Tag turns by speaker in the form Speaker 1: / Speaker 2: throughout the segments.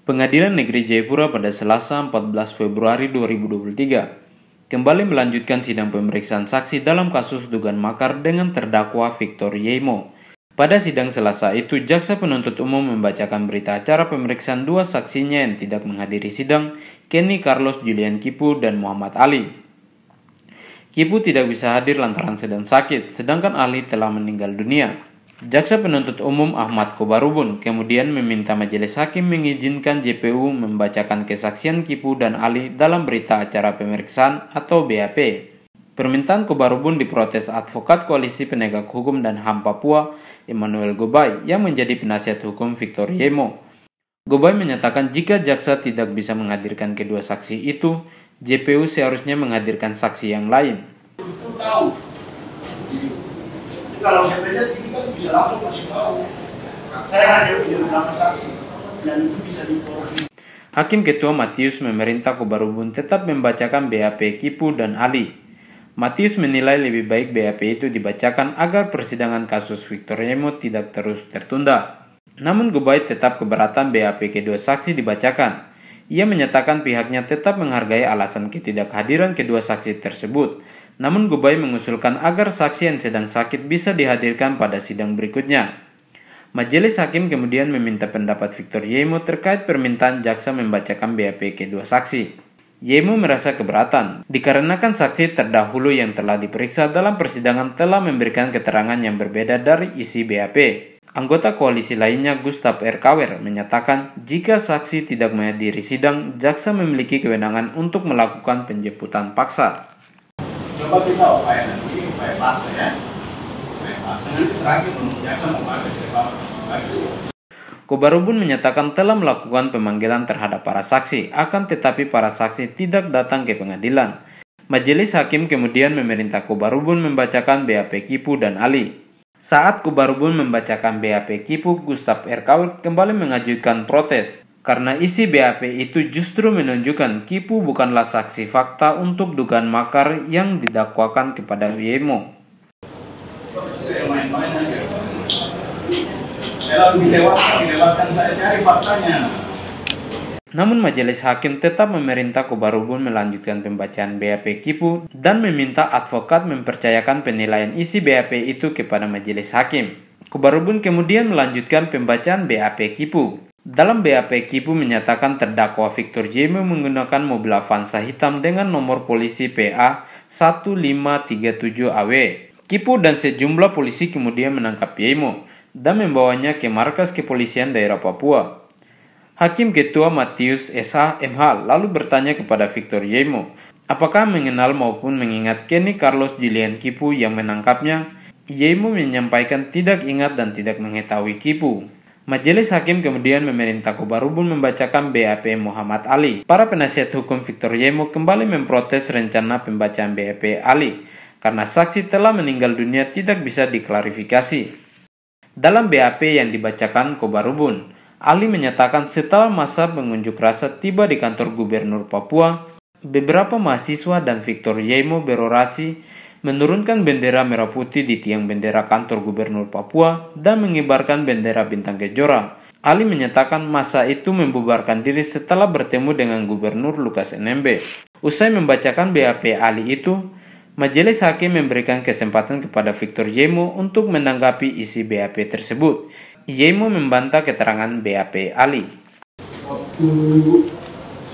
Speaker 1: Pengadilan Negeri Jayapura pada Selasa 14 Februari 2023 kembali melanjutkan sidang pemeriksaan saksi dalam kasus dugaan makar dengan terdakwa Victor Yemo. Pada sidang Selasa itu, jaksa penuntut umum membacakan berita acara pemeriksaan dua saksinya yang tidak menghadiri sidang, Kenny Carlos Julian Kipu dan Muhammad Ali. Kipu tidak bisa hadir lantaran sedang sakit, sedangkan Ali telah meninggal dunia. Jaksa penuntut umum Ahmad Kobarubun kemudian meminta majelis hakim mengizinkan JPU membacakan kesaksian Kipu dan Ali dalam berita acara pemeriksaan atau BAP. Permintaan Kobarubun diprotes advokat Koalisi Penegak Hukum dan HAM Papua, Emmanuel Gobay, yang menjadi penasihat hukum Victor Yemo. Gobay menyatakan jika jaksa tidak bisa menghadirkan kedua saksi itu, JPU seharusnya menghadirkan saksi yang lain.
Speaker 2: Kalau saya baca ini kan bisa langsung kasih tahu. Saya hanya punya beberapa saksi dan itu bisa diproses.
Speaker 1: Hakim Ketua Matius memerintah Kobarubun tetap membacakan BAP Kipu dan Ali. Matius menilai lebih baik BAP itu dibacakan agar persidangan kasus Victor Yemo tidak terus tertunda. Namun Gobay tetap keberatan BAP kedua saksi dibacakan. Ia menyatakan pihaknya tetap menghargai alasan ketidakhadiran kedua saksi tersebut. Namun Gobay mengusulkan agar saksi yang sedang sakit bisa dihadirkan pada sidang berikutnya. Majelis hakim kemudian meminta pendapat Victor Yemo terkait permintaan jaksa membacakan BAP kedua saksi. Yemo merasa keberatan, dikarenakan saksi terdahulu yang telah diperiksa dalam persidangan telah memberikan keterangan yang berbeda dari isi BAP. Anggota koalisi lainnya, Gustav R. Kawer, menyatakan jika saksi tidak menghadiri sidang, jaksa memiliki kewenangan untuk melakukan penjemputan paksa.
Speaker 2: Coba kita upaya nanti, upaya paksa ya. Upaya paksa nanti terakhir jaksa mau
Speaker 1: Kobarubun menyatakan telah melakukan pemanggilan terhadap para saksi, akan tetapi para saksi tidak datang ke pengadilan. Majelis hakim kemudian memerintah Kobarubun membacakan BAP Kipu dan Ali. Saat Kobarubun membacakan BAP Kipu, Gustav R. Kawer kembali mengajukan protes karena isi BAP itu justru menunjukkan Kipu bukanlah saksi fakta untuk dugaan makar yang didakwakan kepada Yemo. Namun majelis hakim tetap memerintah Kobarubun melanjutkan pembacaan BAP Kipu dan meminta advokat mempercayakan penilaian isi BAP itu kepada majelis hakim. Kobarubun kemudian melanjutkan pembacaan BAP Kipu. Dalam BAP Kipu menyatakan terdakwa Victor Yemo menggunakan mobil Avanza hitam dengan nomor polisi PA 1537AW. Kipu dan sejumlah polisi kemudian menangkap Yemo dan membawanya ke markas kepolisian daerah Papua. Hakim Ketua Matius SH.MH lalu bertanya kepada Victor Yemo, apakah mengenal maupun mengingat Kenny Carlos Julian Kipu yang menangkapnya? Yemo menyampaikan tidak ingat dan tidak mengetahui Kipu. Majelis hakim kemudian memerintah Kobarubun membacakan BAP Muhammad Ali. Para penasihat hukum Victor Yemo kembali memprotes rencana pembacaan BAP Ali karena saksi telah meninggal dunia tidak bisa diklarifikasi. Dalam BAP yang dibacakan Kobarubun, Ali menyatakan setelah masa pengunjuk rasa tiba di kantor Gubernur Papua, beberapa mahasiswa dan Victor Yemo berorasi menurunkan bendera merah putih di tiang bendera kantor Gubernur Papua dan mengibarkan bendera bintang kejora. Ali menyatakan masa itu membubarkan diri setelah bertemu dengan Gubernur Lukas NMB. Usai membacakan BAP Ali itu, majelis hakim memberikan kesempatan kepada Victor Yemo untuk menanggapi isi BAP tersebut. Yemo membantah keterangan BAP Ali.
Speaker 3: Waktu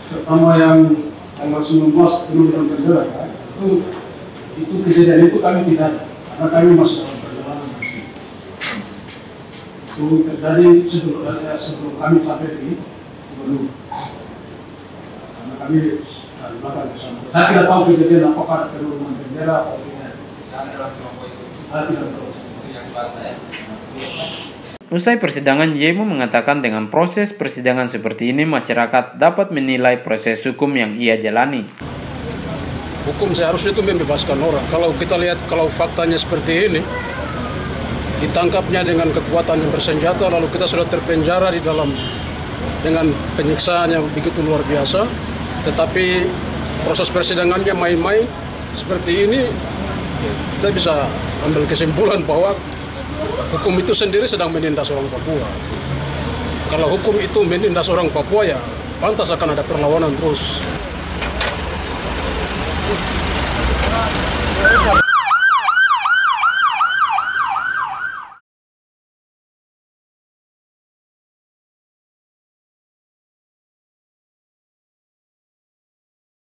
Speaker 3: pertama yang tanggal 19 penunjukan bendera itu kejadian itu kami tidak ada, karena kami masih dalam perjalanan. Itu terjadi sebelum kami sampai di Gubernur. Karena kami dari belakang bersama. Saya tidak tahu kejadian apakah ada penurunan bendera atau tidak. Saya tidak tahu.
Speaker 1: Usai persidangan, Yemo mengatakan dengan proses persidangan seperti ini masyarakat dapat menilai proses hukum yang ia jalani.
Speaker 4: Hukum seharusnya itu membebaskan orang. Kalau kita lihat, kalau faktanya seperti ini, ditangkapnya dengan kekuatan yang bersenjata, lalu kita sudah terpenjara di dalam dengan penyiksaan yang begitu luar biasa, tetapi proses persidangannya main-main seperti ini, kita bisa ambil kesimpulan bahwa hukum itu sendiri sedang menindas orang Papua. Kalau hukum itu menindas orang Papua ya pantas akan ada perlawanan terus.